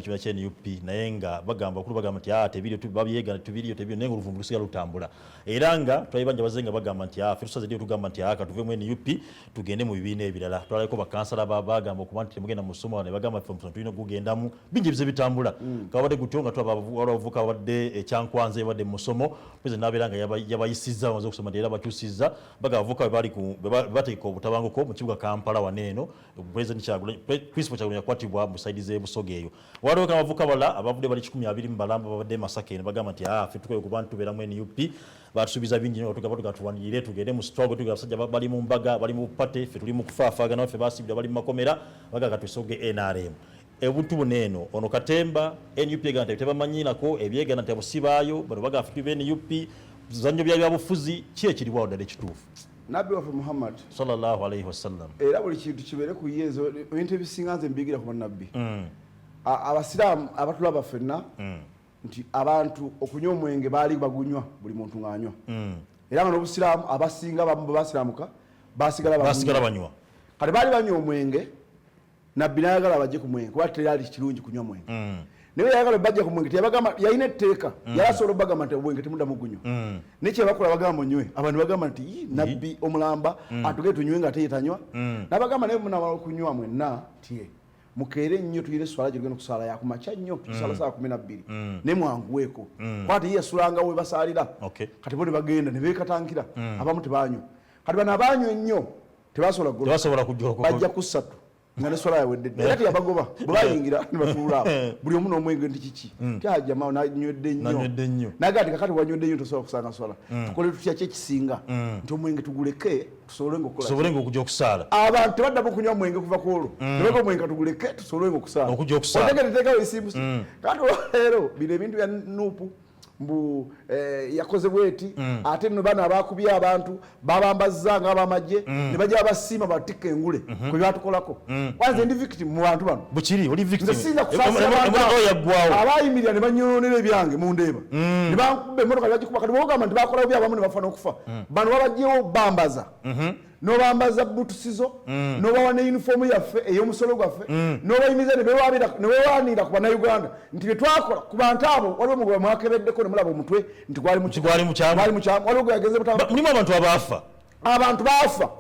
Kiba kya NUP naye nga bagamba okulu bagamba nti tebiri babiyega tubiri tebiri nengo luvumbu lusiga lutambula era nga twayibanja bazenga bagamba nti ffe tusaze dio tugamba nti katuve mu NUP tugende mu bibiina ebirala twalayiko bakansala bagamba okuba nti temugenda mu ssoma ne bagamba ffe musonto tulina kugendamu bingi bize bitambula kabadde gutyo nga twabavuka wadde ekyankwanze wadde mu ssomo peze naberanga yabayisiza wazo kusoma era bakyusiza bagavuka bali ku bateeka obutabanguko mu kibuga Kampala waneeno president Kyagulanyi principal Kyagulanyi yakwatibwa mu side ze Busogeeyo waliwo abavuka bala abavudde bali 12 mu balamba babadde Masaka bagamba nti ffe tukoye ku bantu beera mu NUP batusubiza bingi nnyo tugatwanirire tugende mu struggle tugenda basajja bali mu mbaga bali mu pate ffe tuli mu kufaafaagana ffe basibira bali mu makomera bagaga tusoge NRM ebuntu buneeno ono Katemba NUP eganda tebamanyinako ebyegana nti abusibaayo bano baga ffe tuve NUP zanyo bya bufuzi ki ekiriwo ddala ekituufu Nabi wa Muhammad sallallahu alayhi wasallam era buli kintu kibere ku yezo ebintu ebisinganze mbigira ku nabbi abasiramu abatulaba ffenna nti abantu okunywa omwenge baali bagunywa buli muntu ng'anywa era nga n'obusiraamu abasinga basiramuka basigala banywa kale baali banywa omwenge nabbi n'ayagala bajje ku mwenge kuba teri ali kirungi kunywa mwenge naye yayagala bajja ku mwenge teyabagamba yalina etteeka yali asobola obagamba nti omwenge temuddamu gunywa nekye bakola bagamba nywe abantu bagamba nti nabbi omulamba atugere tunywe nga ate ye tanywa n'abagamba naye munamala okunywa mwenna tie mukere nnyo tuyire swala gye tugenda kusala yakumakya nnyo tusala saa 12 ne mwanguweeko kwati yesulanga we basalira kati bo ne bagenda ne beekatankira abamu tebanywa kati bano abanywa ennyo tebasobola kujjako bajja ku 3 nga ne swala yawedde era teyabagoba bwe bayingira ne batuula buli omu n'omwenge nti kiki tyajama nanywedde nnyo nagati kakati wanywedde nnyo tosobola kusanga swala tukole tutya kyekisinga nti omwenge tuguleke tusobole okujja okusaala abantu tebaddamu okunywa omwenge kuva ku olwo tebaka omwenge tuguleke tusobole okusaala otegereteekawo esimbu kati olwaleero bino ebintu bya NUP mbu yakoze bweti ate nno bana abakubye abantu babambazza nga abamagye ne bajja abasiima batikka engule ku byatukolako kwanze ndi victim mu bantu bano bukiri oli victim abayimirira ne banyonera ebyange mu ndeeba ne bankubba emmotoka bagikuba kati bogamba nti bakolawo byabamu ne bafa n'okufa bano babajjewo bambaza nobambaza butusizo nobawa ne uniform yaffe ey'omusolo gwaffe nobayimiza ne bewaanira ku bannayuganda nti byetwakola ku bantu abo waliwo mugwe mwakebeddeko ne mulaba omutwe nti gwali mu kyamu waliwo gwe yageze mulimu abantu baafa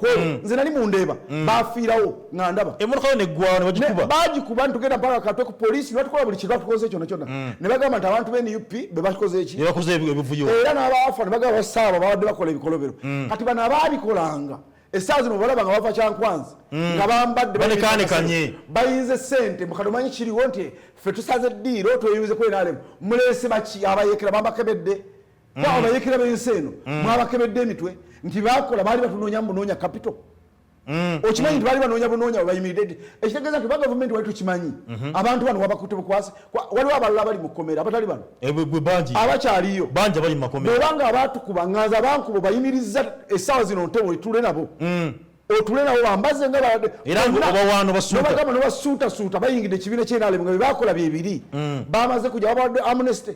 nze nali mu ndeeba bafiirawo nga ndaba emmotoka yo neggwawo ne bagikuba bagikuba ntugenda mpaka katwe ku poliisi nebatukola buli kintu batukoze kyonna kyonna ne bagamba nti abantu b'NUP be bakoze eki bakoze ebivuyo era n'abaafa ne bagamba basaaba babadde bakola ebikolobero kati bano abaabikolanga essaawa zino balaba nga bava Kyankwanzi nga bambadde bayinze ssente mukadomanyi kiriwo nti ffe tusaze ddiiro tweyimize ku NRM muleese baki abayekera bambakebedde abayekera b'ensi eno mwabakebedde emitwe nti bakola baali batunoonya bunoonya capital okimanyi nti baali banoonya bunoonya webayimiridde ekitegeeza nti bagavumenti wali tukimanyi abantu bano wabakutte bukwasi waliwo abalala bali mu kkomera abatali bano abakyaliyo bwebanga abatukuba nganza abankubo bayimirizza essaawa zino ntebo etule nabo otule nabo bambaze nga bagamba nobasuutasuuta bayingidde ekibiina kyenalemu nga bebakola byebiri bamaze kujja babawadde amnesty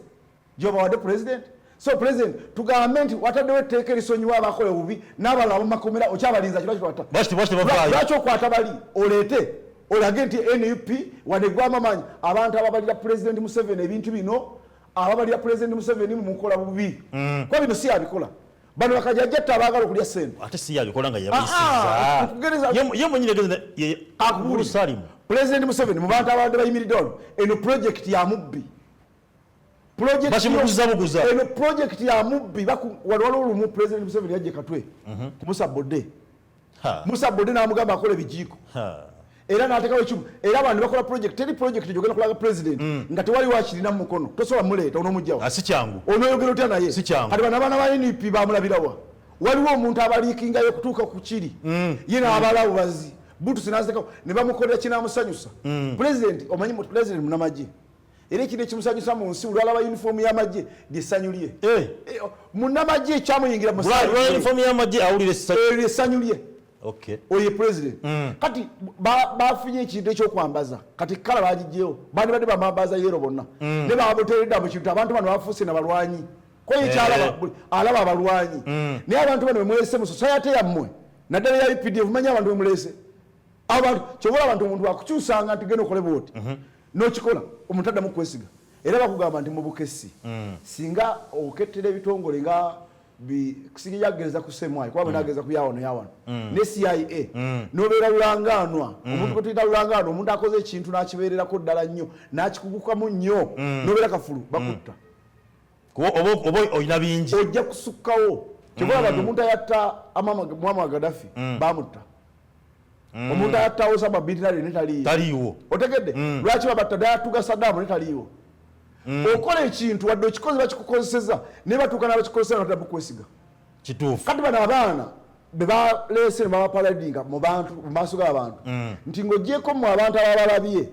gyobawadde president so president tugambe nti wataddewo etteeka erisonyiwa abakola obubi n'abalala abamumakomera okyabalinza lwaki okwata bali oleete olage nti NUP wadde gwamamanyi abantu ababalira president Museveni ebintu bino ababalira president Museveni mumukola bubi kuba bino si yabikola bano bakajajjatta abaagala okulya ssente ate si yabikola nga yabayisiza ye mwenyini akubuli Salim president Museveni mu bantu abadde bayimiridde wano eno project ya mubbi eno project ya mubbi waliwo olumu president Museveni yajje katwe ku Musa Bodde n'amugamba akola ebijiiko era n'ateekawo ekimu era abantu bakola project teri project gyogenda kulaga president nga tewali wakirina mu mukono tosobola muleeta onoomugjawo si kyangu onoyogera otya naye kati bano abaana ba NUP bamulabirawa waliwo omuntu abaliikingayo okutuuka ku kiri ye n'abalawo bazi butusi n'azitekawo ne bamukolera kinaamusanyusa president omanyi president munamagye era ekintu ekimusanyusa mu nsi olwalaba uniform y'amagye lyessanyu lye munnamagye ekyamuyingira uniform y'amagye awulira essanyu lye oye president kati bafunye ekintu ekyokwambaza kati kala bagijjewo bandi badde bamambaza yero bonna ne baboteredda mu kintu abantu bano bafuuse nabalwanyi alaba abalwanyi naye abantu bano bemulese mu society yammwe naddala ya UPDF manyi abantu bemulese abantu kyobola abantu omuntu wakukyusanga nti genda okole bwoti n'okikola omuntu addamu kwesiga era bakugamba nti mu bukesi singa okettera ebitongole nga sinjagereza ku semwayi kuba nagereza ku yawano ne CIA nobeera lulangaanwa omuntu gwe tuyita lulangaanwa omuntu akoze ekintu n'akibeererako ddala nnyo n'akikugukamu nnyo nobeera kafulu bakutta oba olina bingi ojja kusukkawo kyobola bantu omuntu ayatta Muammar Gaddafi bamutta omuntu ayatta Osama bin Laden netaliiwo otegedde lwaki babatta dayatuga Saddam netaliiwo okola ekintu wadde okikoze bakikukozeseza ne batuuka n'abakikozeseza natadde kwesiga kituufu kati bano abaana be baleese ne babapaladinga mu maaso g'abantu nti ng'ogyeko mu abantu ababalabye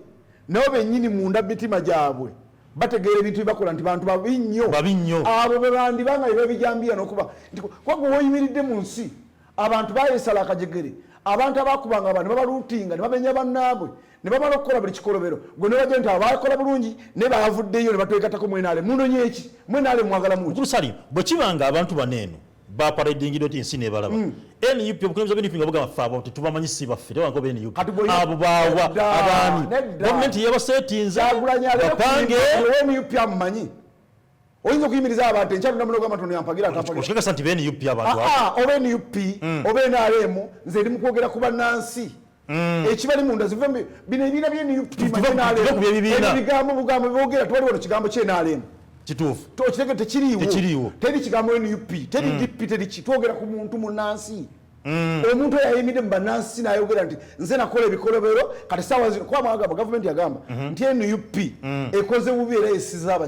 nabo bennyini munda mitima gyabwe bategeera ebintu bibakola nti bantu babi nnyo abo be bandibanga bebabijambiya n'okuba nti kwagwe woyimiridde mu nsi abantu bayesala akajegere abantu abakubanga abantu babaluutinga ne babenya bannaabwe ne bamala okukola buli kikolobero gwe ne bajja nti abakola bulungi ne bavuddeyo ne batwegattako mwenale munonye eki mwenale mwagala muki Salim bwe kibanga abantu baneeno baparadingidde oti ensi nebalaba NUP obukulembeze bw'NUP nga bugamba ffe abo tetubamanyi si baffe tebanko b'NUP abo baawa abaani gavumenti yebaseetinze bapange NUP amumanyi oyinza okuyimiriza abantu enkyalo namuno gw'amatono yampagira oshikakasa nti b'NUP abantu oba NUP oba NRM nze eri mu kwogera ku bannansi ekibali munda zive bino ebibiina by'ebigambo bugambo byogera tewali wano kigambo ky'NRM kituufu tokirege tekiriiwo teri kigambo NUP teri DP teri kitwogera ku muntu munnansi omuntu eyayimidde mu bannansi n'ayogera nti nze nakola ebikolobero kati saawa zino kuba mwagamba gavumenti yagamba nti NUP ekoze bubi era yesiza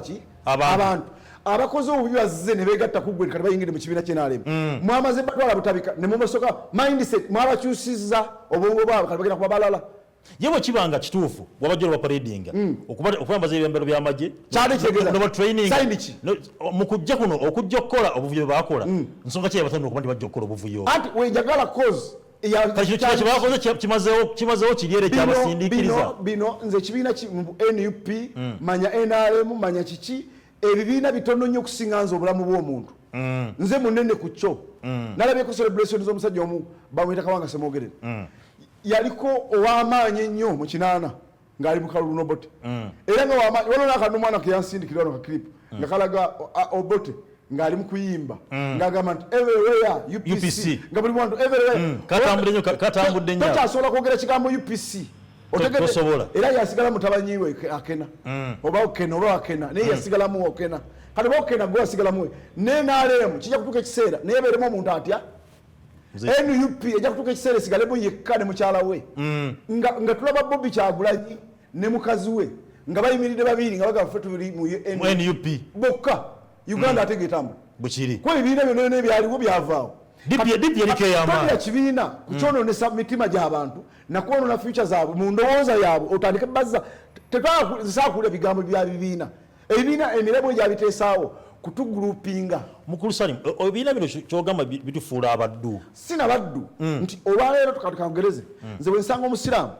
abantu abakoze obubi bazze ne beegatta ku ggwe kati bayingidde mu kibiina ky'NRM mwamaze batwala butabika ne mubasoka mindset mwabakyusizza obwongo bwabwe kati bagenda kuba balala yewe kibanga kituufu wabajja baparedinga okubambaza ebyambalo by'amagye kyali kyegeeza training mu kujja kuno okujja okukola obuvuyo bwe bakola nsonga ki yabatandika okuba nti bajja okukola obuvuyo anti wenjagala cause kibakoze kimazeewo kiryere kyabasindiikiriza bino nze ekibiina NUP manya NRM manya kiki ebibiina bitono nnyo okusinga nze obulamu bw'omuntu nze munene ku kyo nalabyeko celebration z'omusajja omu bamuyita Kabanga Semwogerere yaliko ow'amaanyi ennyo mu kinaana ng'ali mu kalulu n'Obote era nga wamaanyi waliwo n'akantu omwana ke yansindikira wano ka clip nga kalaga Obote ng'ali mu kuyimba ng'agamba nti everywhere UPC nga buli muntu everywhere katambudde nnyo tokyasobola kwogera kigambo UPC tosobola era yasigala mutabanyiwe akena oba okena oba akena naye yasigalamu okena kati oba okena gwe wasigalamu NRM kijja kutuuka ekiseera naye beeremu omuntu atya NUP ejja kutuuka ekiseera esigalemu yekka ne mukyala we nga tulaba Bobby Kyagulanyi ne mukazi we nga bayimiridde babiri nga bagamba ffe tuli mu NUP bokka Uganda ate getambula bukiri kuba ebibiina byonna ebyaliwo byavaawo DP eriko ey'amaanyi kibiina kukyononesa mitima gy'abantu nakwonona future zaabwe mu ndowooza yaabwe otandike bazza tetwasaakula ebigambo bya bibiina ebibiina emirembo gyabiteesaawo kutugulupinga mukulu Salim ebibiina bino kyogamba bitufuula abaddu sina baddu nti olwaleero tukatukangereze nze bwe nsanga omusiraamu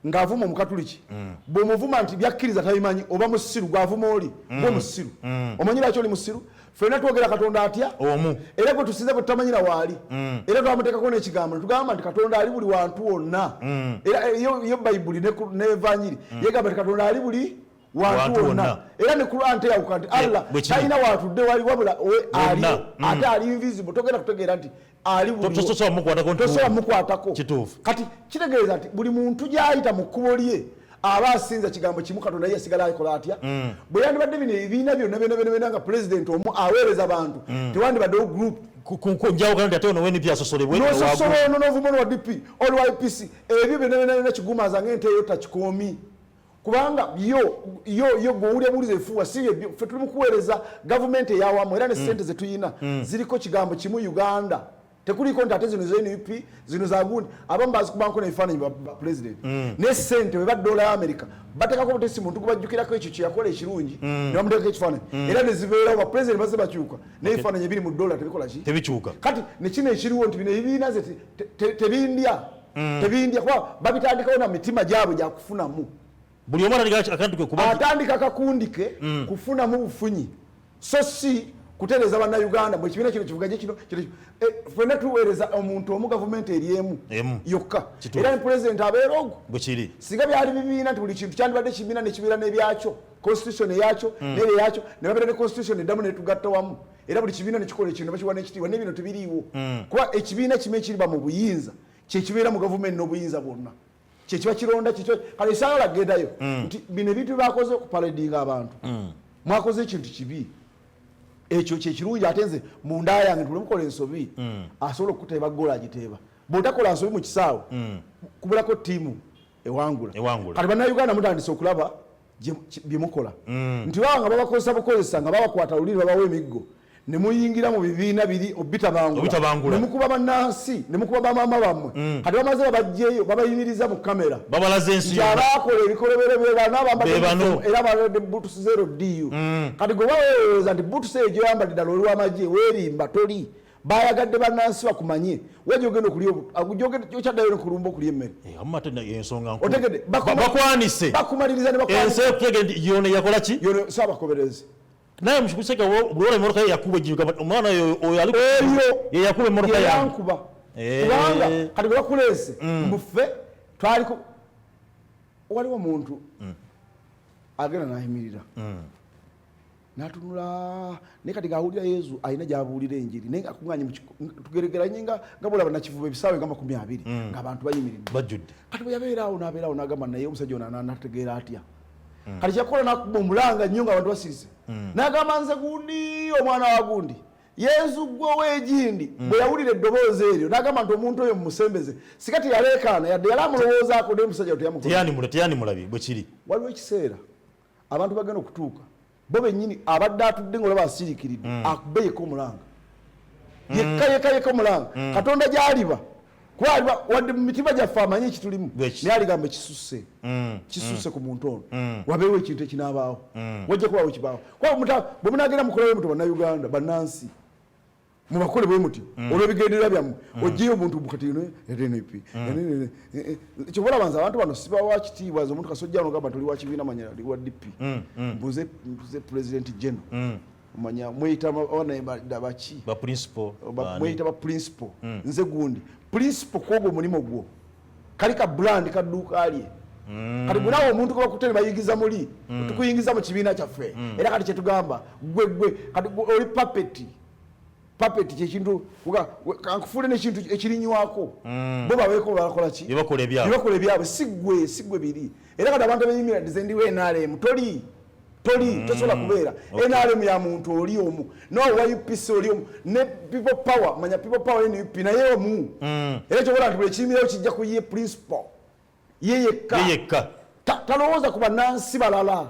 ng'avuma omukatuliki bw'omuvuma nti byakkiriza tabimanyi oba musiru gw'avuma oli gwe musiru omanyi lwaki oli musiru ffenna twogera Katonda atya omu era gwe tusinze bwe tutamanyira waali era twamuteekako n'ekigambo netugamba nti Katonda ali buli wantu wonna era yo bayibuli ne evangiri yegamba nti Katonda ali buli wantu wonna era ne Quran teyawuka nti Allah talina watudde wali wabula aliyo ate ali invisible togenda kutegeera nti ali tosobola mukwatako kati kitegeeza nti buli muntu gy'ayita mu kkubo lye aba asinza kigambo kimu Katonda ye asigala akola atya bwe yandibadde bino ebibiina byonna nga pulezidenti omu aweereza abantu tewandibaddewo group njawukana nti ate ono NUP asosolebwe nososola ono n'ovuma ono wa DP oli wa UPC ebyo byonna kigumaza ng'ente eyo takikoomi kubanga yo gwowulya buliza efuwa si ffe tuli mu kuweereza gavumenti eyawamu era ne ssente ze tuyina ziriko kigambo kimu Uganda tekuliko nti ate zino za NUP zino za gundi abamu bazikubanko n'ebifaananyi ba pulezidenti ne ssente bwe badoola ya Amerika bateekako butesi muntu kubajjukirako ekyo kye yakola ekirungi ne bamuteekako ekifaananyi era ne zibeerawo bapulezidenti bazze bakyuka n'ebifaananyi ebiri mu dola tebikola ki tebikyuka kati ne kino ekiriwo nti bino ebibiina ze tebindya kuba babitandikawo na mitima gyabwe gyakufunamu buli omu atandika akakundike atandika kakundike kufunamu bufunyi so si kutereza bana Uganda bwe kibiina kino kivugaje kino fena tuweereza omuntu omu government eriemu yokka era president abeerogo bwe kiri siga byali bibiina nti buli kintu kyandibadde kibiina ne kibeera n'ebyakyo constitution eyakyo n'ere yakyo ne babeera ne constitution eddamu ne tugatta wamu era buli kibiina ne kikola ekintu bakiwa n'ekitiibwa n'ebino tebiriiwo kuba ekibiina kimu ekiriba mu buyinza kye kibeera mu government n'obuyinza bwonna kye kiba kironda kikyo kale esanga lagendayo nti bino ebintu bakoze okuparadinga abantu mwakoze ekintu kibi ekyo kye kirungi ate nze munda yange tulamukola ensobi asobola okuteeba gola agiteeba bw'otakola nsobi mu kisaawe kubulako ttiimu ewangula kati bannayuganda mutandise okulaba bye mukola nti baba nga babakozesa bukozesa nga babakwata luliri babawa emiggo ne muyingira mu bibiina biri obitabangula ne mukuba bannansi ne mukuba bamaama bammwe kati bamaze babajjeeyo babayimiriza mu kamera babalaze ensi abakola ebikolobero beebana bambadde era balwadde butusi 0 kati gwe baweereza nti butusi eyo gyoyambadde ddala oli w'amagye weerimba toli bayagadde bannansi bakumanye wejogenda okyaddayo nokulumba okulya emmere otegedde bakwanise bakumaliriza yone yakola ki yone saabakoberezi naye Kiseka bw'ola emmoroka ye yakuba egiruka omwana oyo ali ye yakuba emmoroka yankuba kubanga kati bwe bakuleese mbuffe twaliko waliwo omuntu agenda n'ayimirira n'atunula naye kati gaawulira Yesu alina gy'abuulira enjiri naye akuŋŋaanye tugeregeranye nga bwolaba nakivuba ebisaawe nga 20 ng'abantu bayimiridde bajjudde kati bwe yabeeraawo n'agamba naye omusajja ono anategeera atya kati kyakola n'akuba omulanga nnyo ng'abantu basirise n'agamba nze gundi omwana wa gundi Yesu gwe ow'egindi bwe yawulira eddoboozi eryo n'agamba nti omuntu oyo mumusembeze sikati yaleekaana yadde yali amulowoozaako naye omusajja teyanimulabi bwe kiri waliwo ekiseera abantu bagenda okutuuka bo bennyini abadde atudde ng'olaba asiriikiridde akube yekka omulanga yekka omulanga Katonda gy'aliba kuba wadde mu mitima gyaffe amanyi ekitulimu naye aligamba kisusse ku muntu ono wabeewo ekintu ekinaabaawo wajja kubaawo kibaawo kuba bwe munagenda mukolayo muto bannayuganda bannansi mubakole bwe muti olw'ebigendererwa byammwe ojjeyo omuntu bukati NUP kyobola banza abantu bano sibawa kitiibwa zo omuntu kasojja nogamba toli wa kibiina manya ali wa DP mbuze president general manya mweyita baki mweyita ba principal nze gundi principal kwogwo omulimu gwo kalika brand kadduuka lye kati bwenawo omuntu gwe bakutte ne bayigiza muli tukuyingiza mu kibiina kyaffe era kati kyetugamba gwe kati oli papeti kyekintu kankufuule nekintu ekirinywako bo babeeko balakola ki yebakola ebyabwe sigwe biri era kati abantu abayimira dize ndiwe NRM toli tosobola kubeera NRM ya muntu oli omu nowa UPC oli omu ne people power manya people power NUP naye omu era kyobola nti buli kirimirayo kijja ku ye principal ye yekka talowooza ku bannansi balala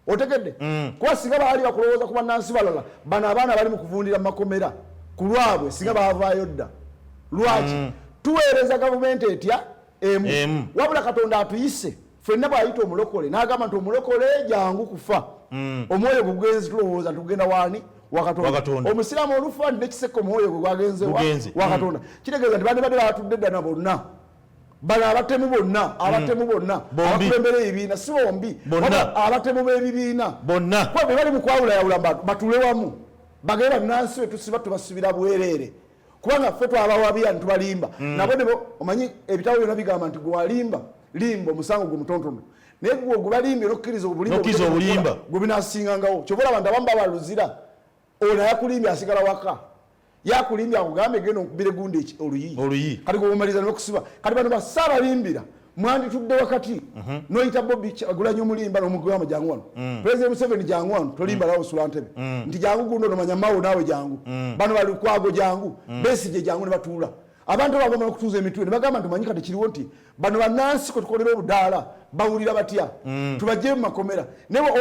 otegedde kuba singa baali bakulowooza ku bannansi balala bano abaana bali mu kuvundira mu makomera ku lwabwe singa baavaayo dda lwaki tuweereza gavumenti etya emu wabula Katonda atuyise ffenna bw'ayita omulokole n'agamba nti omulokole jangu kufa omwoyo gwe gugenze tulowooza nti tugenda waani wakatonda omusiraamu olufa nti nekiseka omwoyo gwe gwagenze wakatonda kitegeeza nti bandibadde batudde ddana bonna bano abatemu bonna abakulembera ebibiina si bombi abatemu b'ebibiina kuba be bali mu kwawulayawula batule wamu bagenda bannansi we tusiba tubasibira bwereere kubanga ffe twabawabya nitubalimba nabo omanyi ebitabo byonna bigamba nti gwewalimba limba omusango gwe mutontono naye gwe gubalimbye nokkiriza obulimba gwe binasiŋŋangawo kyobola abantu abamu babaluzira ono yakulimbye asigala waka yakulimbye akugambe genda okubira gundi oluyi kati gwebumaliriza nokusiba kati bano basaabalimbira mwanditudde wakati noyita Bobi agulanya omulimba nomugamba jangu wano President Museveni jangu wano tolimba lawo sula ntebe nti jangu gundo nomanya mawo nawe jangu bano bali kwago jangu Besigye jangu ne batuula abantu bagomba okutuuza emitwe ne bagamba nti manyi kati kiriwo nti bano bannansi kwe tukolera obudaala bawulira batya tubajje mu makomera naye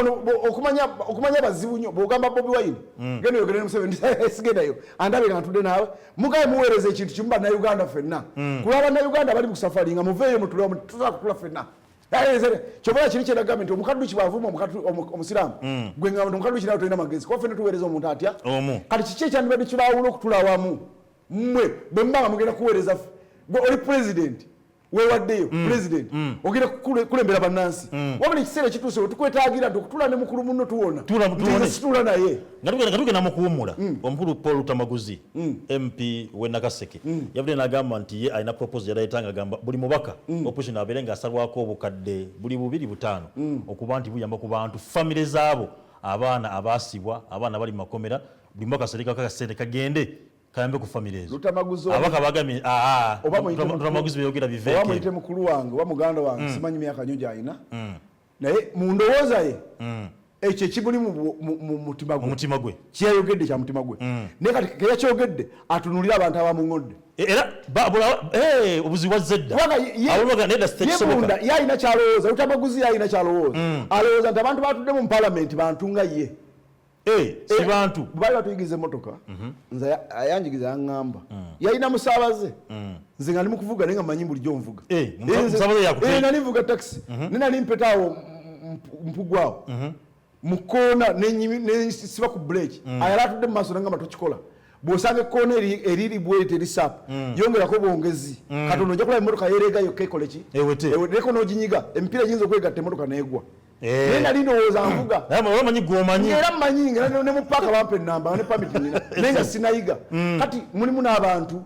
okumanya bazibu nnyo bw'ogamba Bobi Wine genda oyogere ne Museveni sigendayo andabe nga ntudde naawe mugabe muweereza ekintu kimu bannayuganda ffenna kuba bannayuganda bali mu kusafari nga muveeyo mutulewo tusobola kutula ffenna kyobola kiri kyeragamba nti omukadduki bwavuma omusiraamu gwe ngamba nti omukadduki nawe tolina magezi kuba ffenna tuweereza omuntu atya kati kiki ekyandibadde kibaawula okutula wamu mmwe bwe mubanga mugenda kuweereza gwe oli president wewaddeyo president ogenda kulembera bannansi wabula ekiseera kituuse wetukwetagira nti okutula ne mukulu muno tuwona nti situla naye nga tugenda mukuwummula omukulu Paul Lutamaguzi MP w'Nakaseke yabudde n'agamba nti ye alina proposal yaleeta ng'agamba buli mubaka opposition abeere ng'asalwako obukadde buli 2-5 okuba nti buyamba ku bantu famire zaabo abaana abaasibwa abaana bali mu makomera buli mubaka asereka kasente kagende kayambe ku famire ezo abaka bagamye Lutamaguzi beyogera biveeke oba muyite mukulu wange oba muganda wange simanyi myaka nnyo gy'alina naye mu ndowooza ye ekyo ekibuli mu mutima gwe kyeyayogedde kya mutima gwe naye kati keyakyogedde atunulira abantu abamuŋŋodde era obuzibu bwazedda yebunda yalina kyalowooza Lutamaguzi yalina kyalowooza alowooza nti abantu batudde mu palamenti bantu nga ye si bantu bali batuyigiza emmotoka nze ayanjigiza yaŋŋamba yalina musaabaze nze nga ndi mu kuvuga naye nga mmanyi bulijjo nvuga nali nvuga takisi ne nali mpetaawo mpugwawo mu kkoona nesiba ku buleeki ayala atudde mu maaso nangamba tokikola bw'osanga ekkoona eriri bwete erisaapu yongerako bwongezi katono ojja kulaba emmotoka yereegayo kekole ki eweteko n'oginyiga emipiira egiyinza okwegatta emmotoka neegwa naye nali ndowooza nvuga era mmanyi ne mu paaka bampa ennamba ne pamiti nina naye nga sinayiga kati mulimu n'abantu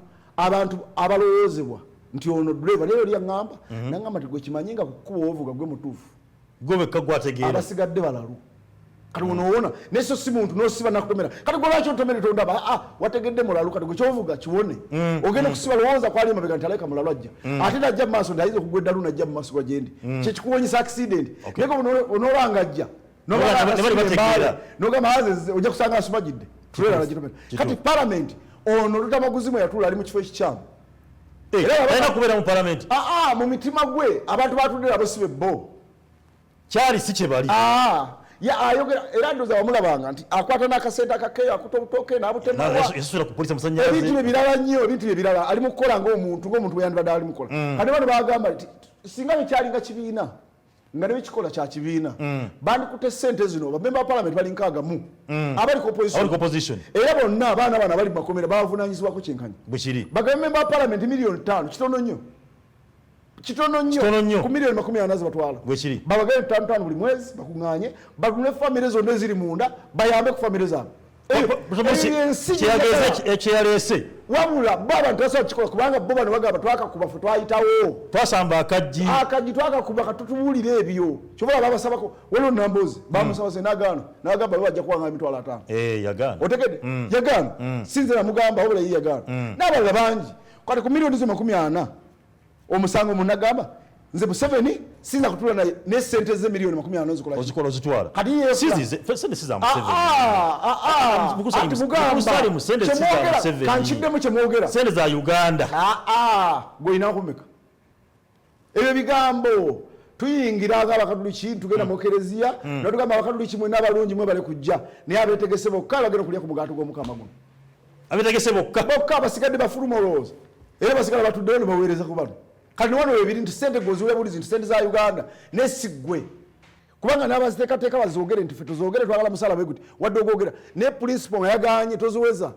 abalowoozebwa nti ono driver naye oli yaŋŋamba naŋŋamba nti gwe kimanyi nga kukuba ovuga gwe mutuufu gobeka gwategeera abasigadde balalu kati onoowona naye so si muntu n'osiba nakutomera kati gwe lwaki otomere tondaba wategedde mulalu kati gwe kyovuga kiwone ogenda kusiba lowooza kwali emabega nti aleka mulalu ajja ate najja mu maaso ndayiza okugwa eddalu najja mu maaso gwa gyendi kyekikuwonyesa accident naye onoolanga ajja nogamba aze ojja kusanga asumagidde tulera nagitomera kati palamenti ono Lutamaguzi mwe yatuula ali mu kifo ekikyamu era kubeera mu palamenti mu mitima gwe abantu batudde abo si bebbo kyali si kyebali ayogera era ndoza wamulabanga nti akwata n'akasente akakeyo akuta obutooke n'abutemabintu bye birala ali mu kukola ng'omuntu bwe yandibadde ali mukola kati bano bagamba nti singa bekyalinga kibiina nga nebekikola kya kibiina bandikutte sente zino bamemba ba palamenti bali 6 abali ku opposition era bonna abaana bana bali mu makomera bavunanyizibwako kyenkanyi bagamba memba ba palamenti miliyoni 5 kitono nnyo ku miliyoni 40 zibatwala babagale 5 buli mwezi bakuŋŋaanye balune famire zonna eziri munda bayambe ku famire zaabwe ekyeyaleese wabula bo abantu tasobola kikola kubanga bo bano bagamba twakakuba fe twayitawo twasamba akaggi twakakuba katutubuulira ebyo kyobola babasabako waliwo Nambozi bamusaba se n'agamba bajja kuwanga emitwalo 5 yagaana otegedde yagaana sinze namugamba wabula ye yagaana n'abalala bangi kati ku miliyoni 40 omusango munagamba nze Museveni sinza kutula naye ne sente ze miliyoni 40 zikola zitwala kati ye sente siza Museveni kankiddemu kyemwogera sente za Uganda gweyina kumeka ebyo bigambo tuyingira ng'abakatuliki tugenda mu kereziya natugamba abakatuliki mwe n'abalungi mwe bale kujja naye abeetegese bokka bagenda kulya ku mugaato gw'omukama guno abeetegese bokka abasigadde bafuluma olowooza era basigala batuddeyo ne baweereza ku bano kati wano webiri nti sente goziwe bulizi nti sente za Uganda nesigwe kubanga n'abaziteekateeka bazogere nti fe tuzogere twagala musala bwe guti wadde ogogera ne principal nga yaganye toziweza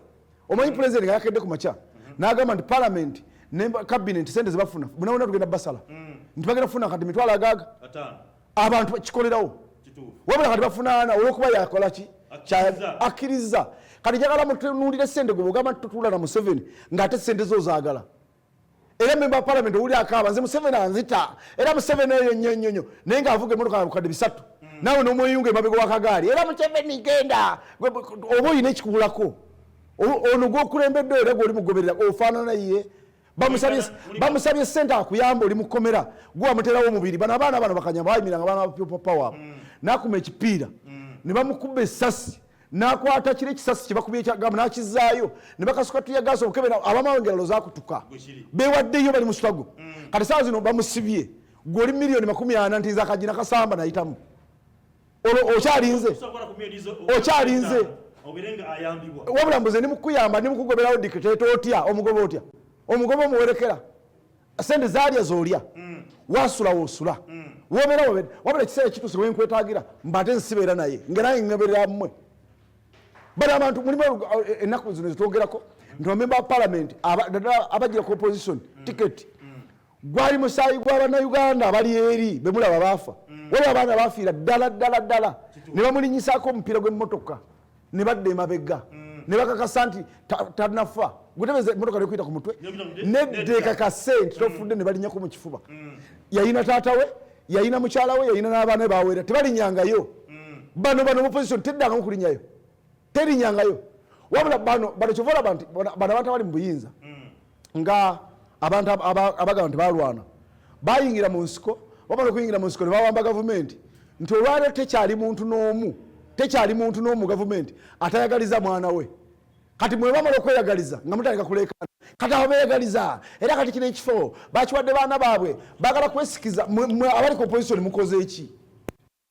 omanyi president nga yakedde ku makya n'agamba nti parliament ne cabinet sente zebafuna munawona tugenda basala nti bagenda kufuna kati mitwalo agaaga abantu kikolerawo wabula kati bafunaana olwokuba yakola ki akkiriza kati jagala mutunuulire sente gwe bwogamba nti tutuula na Museveni ng'ate sente zo zaagala era memba parliament uli akaaba nze Museveni anzita era Museveni eyo nnyo naye ng'avuga emmotoka abukadde 3 naawe n'omweyunga emabega w'akagaali era Museveni genda oba oyina ekikubulako ono gw'okulembedde era gw'oli mugoberera ofaanana ye bamusabye sente akuyamba oli mukomera gwe wamuterawo omubiri bano abaana bano bakanyamba bayimiranga abaana ba people power n'akuma ekipiira ne bamukuba essasi n'akwata kiri ekisasi kye bakubye ekyagamba n'akizaayo ne bakasuka tuyagaasa okukebera abamawengera lozaakutuka beewaddeyo bali mu struggle kati saa zino bamusibye gw'oli miliyoni 40 nti zakagina kasamba nayitamu okyalinze wabula mbuze nimukuyamba nimukugoberawo dictator otya omugoba omuwerekera sente zaalya zoolya wasula woosula wobeera wabula ekiseera ekituuse wenkwetaagira mbate nsibeera naye ngeraye ngeberera mmwe bali abantu mulimu ennaku zino zitwogerako nti bamemba ba palamenti abagira ku opposition ticket gwali musayi gw'Abannayuganda abali eri bemulaba baafa waliwo abaana baafiira ddala ne bamulinyisako omupiira gw'emmotoka ne badda emabega ne bakakasa nti tanafa gutebeze emmotoka nekuyita ku mutwe nedda ekakase nti tofudde ne balinyako mu kifuba yayina taata we yayina mukyala we yayina n'abaana be baweera tebalinyangayo bano mu position teddangamu kulinyayo terinyangayo wabula bano kyovola nti bano abantu abali mu buyinza nga abantu abagamba nti balwana bayingira mu nsiko wabala okuyingira mu nsiko ne bawamba gavumenti nti olwaleero tekyali muntu n'omu gavumenti atayagaliza mwana we kati mwe bamala okweyagaliza nga mutandika kuleekana kati abo beeyagaliza era kati kino ekifo bakiwadde baana baabwe baagala kwesikiza mwe abali ku opposition mukoze eki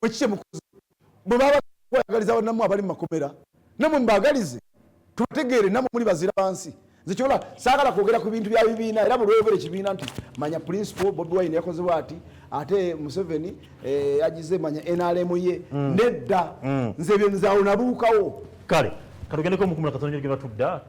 mwekikye mukoze bwe baba kweyagaliza bannammwe abali mu makomera namwe mbaagalize tubategeere namwe muli bazira bansi nze kyola saagala kwogera ku bintu bya bibiina era bulweyogera ekibiina nti manya principal Bobi Wine yakoze bwati ate Museveni yagize manya NRM ye nedda nze ebyo nzaawo nabuukawo kale katugendeko mukumula katonda gye batudda